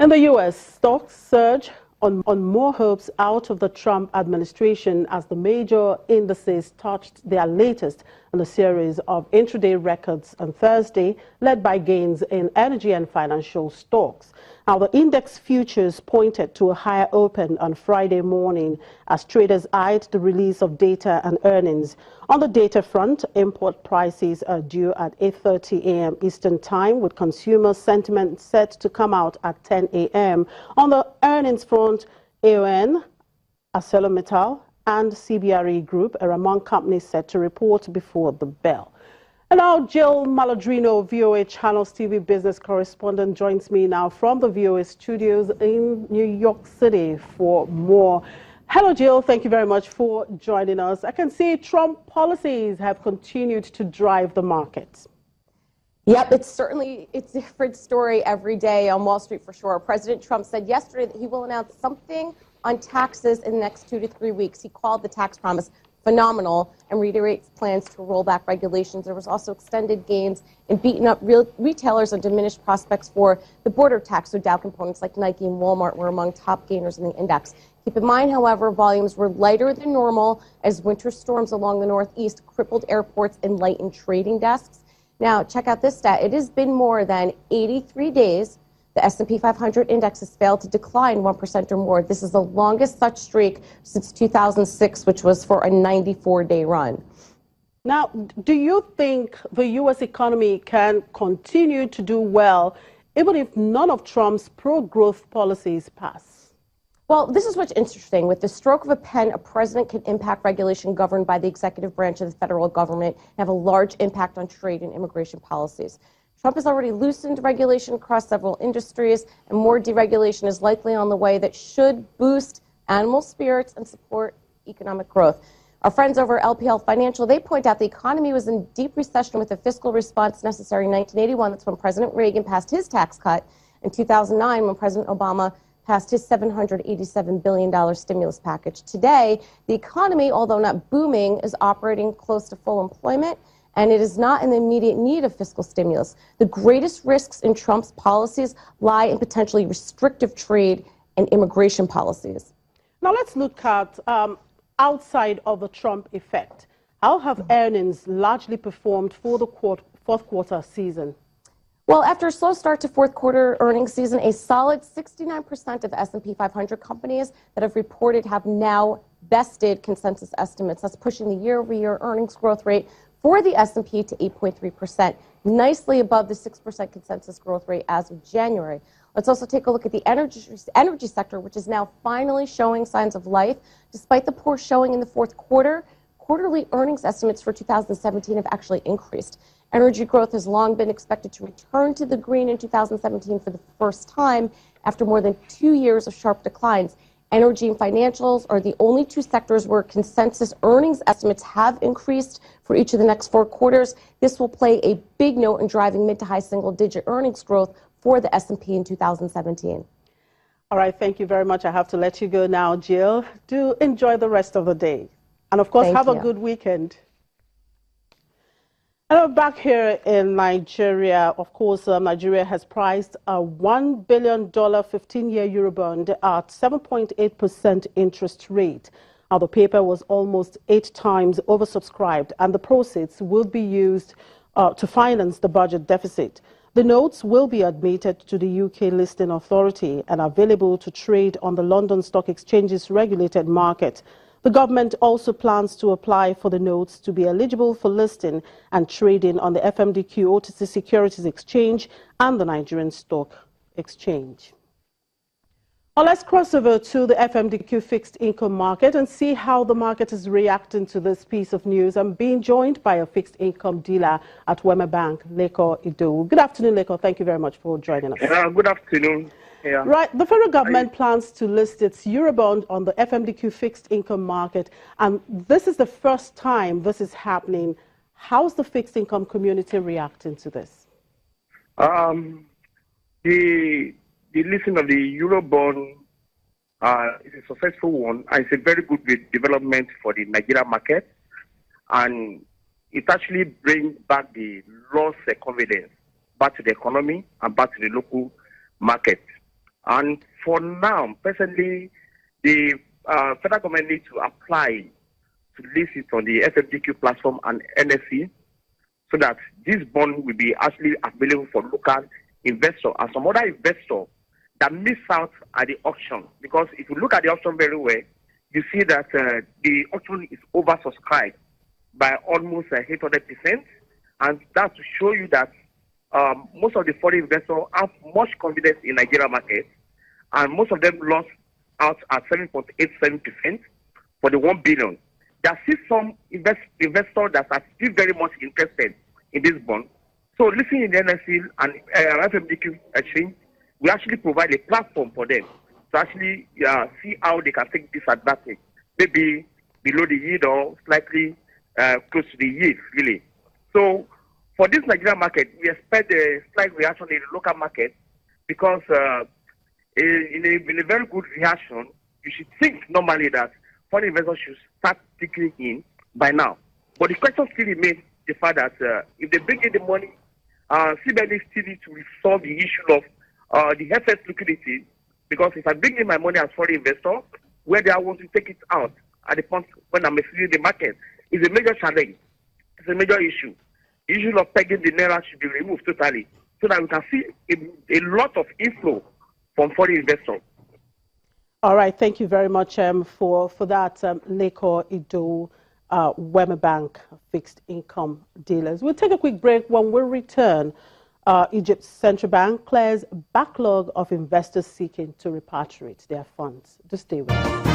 In the U.S., stocks surge on more hopes out of the Trump administration as the major indices touched their latest in a series of intraday records on Thursday, led by gains in energy and financial stocks. Now, the index futures pointed to a higher open on Friday morning as traders eyed the release of data and earnings. On the data front, import prices are due at 8:30 a.m. Eastern Time, with consumer sentiment set to come out at 10 a.m. On the earnings front, AON, ArcelorMittal, and CBRE Group are among companies set to report before the bell. And now Jill Maladrino, VOA Channels TV business correspondent, joins me now from the VOA studios in New York City for more. Hello, Jill. Thank you very much for joining us. I can see Trump policies have continued to drive the markets. Yep, it's a different story every day on Wall Street for sure. President Trump said yesterday that he will announce something on taxes in the next 2 to 3 weeks. He called the tax promise phenomenal and reiterates plans to roll back regulations. There was also extended gains in beating up retailers and diminished prospects for the border tax. So Dow components like Nike and Walmart were among top gainers in the index. Keep in mind, however, volumes were lighter than normal as winter storms along the Northeast crippled airports and lightened trading desks. Now, check out this stat. It has been more than 83 days the S&P 500 index has failed to decline 1% or more. This is the longest such streak since 2006, which was for a 94-day run. Now, do you think the U.S. economy can continue to do well even if none of Trump's pro-growth policies pass? Well, this is what's interesting. With the stroke of a pen, a president can impact regulation governed by the executive branch of the federal government and have a large impact on trade and immigration policies. Trump has already loosened regulation across several industries, and more deregulation is likely on the way that should boost animal spirits and support economic growth. Our friends over at LPL Financial, they point out the economy was in deep recession with the fiscal response necessary in 1981. That's when President Reagan passed his tax cut. In 2009, when President Obama passed his $787 billion stimulus package. Today, the economy, although not booming, is operating close to full employment, and it is not in the immediate need of fiscal stimulus. The greatest risks in Trump's policies lie in potentially restrictive trade and immigration policies. Now let's look at outside of the Trump effect. How have earnings largely performed for the fourth quarter season? Well, after a slow start to fourth quarter earnings season, a solid 69% of S&P 500 companies that have reported have now bested consensus estimates. That's pushing the year-over-year earnings growth rate for the S&P to 8.3%, nicely above the 6% consensus growth rate as of January. Let's also take a look at the energy sector, which is now finally showing signs of life. Despite the poor showing in the fourth quarter, quarterly earnings estimates for 2017 have actually increased. Energy growth has long been expected to return to the green in 2017 for the first time after more than 2 years of sharp declines. Energy and financials are the only two sectors where consensus earnings estimates have increased for each of the next 4 quarters. This will play a big note in driving mid to high single-digit earnings growth for the S&P in 2017. All right, thank you very much. I have to let you go now, Jill. Do enjoy the rest of the day. And of course, have a good weekend. And I'm back here in Nigeria. Of course, Nigeria has priced a $1 billion 15-year Eurobond at 7.8% interest rate. Now, the paper was almost 8 times oversubscribed, and the proceeds will be used to finance the budget deficit. The notes will be admitted to the UK listing authority and available to trade on the London Stock Exchange's regulated market. The government also plans to apply for the notes to be eligible for listing and trading on the FMDQ OTC Securities Exchange and the Nigerian Stock Exchange. Well, let's cross over to the FMDQ fixed income market and see how the market is reacting to this piece of news. I'm being joined by a fixed income dealer at Wema Bank, Leko Idowu. Good afternoon, Leko. Thank you very much for joining us. Good afternoon. Yeah. Right, the federal government plans to list its Eurobond on the FMDQ fixed income market, and this is the first time this is happening. How's the fixed income community reacting to this? The listing of the Eurobond is a successful one, and it's a very good development for the Nigerian market, and it actually brings back the lost confidence back to the economy and back to the local market. And for now, personally, the federal government needs to apply to list it on the FMDQ platform and NSE so that this bond will be actually available for local investors and some other investors that miss out at the auction. Because if you look at the auction very well, you see that the auction is oversubscribed by almost 800%. And that's to show you that most of the foreign investors have much confidence in Nigeria market, and most of them lost out at 7.87% for the 1 billion. There are still some investors that are still very much interested in this bond. So listening in the NSE and FMDQ exchange, we actually provide a platform for them to actually see how they can take this advantage, maybe below the yield or slightly close to the yield, really. So for this Nigerian market, we expect a slight reaction in the local market because in a very good reaction, you should think normally that foreign investors should start taking in by now. But the question still remains the fact that if they bring in the money, CBN still need to resolve the issue of the FX liquidity, because if I bring in my money as foreign investor, where do I want to take it out at the point when I'm exceeding the market is a major challenge. It's a major issue. The issue of pegging the naira should be removed totally so that we can see a lot of inflow from foreign investors. All right, thank you very much for that, Lekor Ido, Wema Bank fixed income dealers. We'll take a quick break. When we return, Egypt's central bank clears backlog of investors seeking to repatriate their funds. Just stay with us.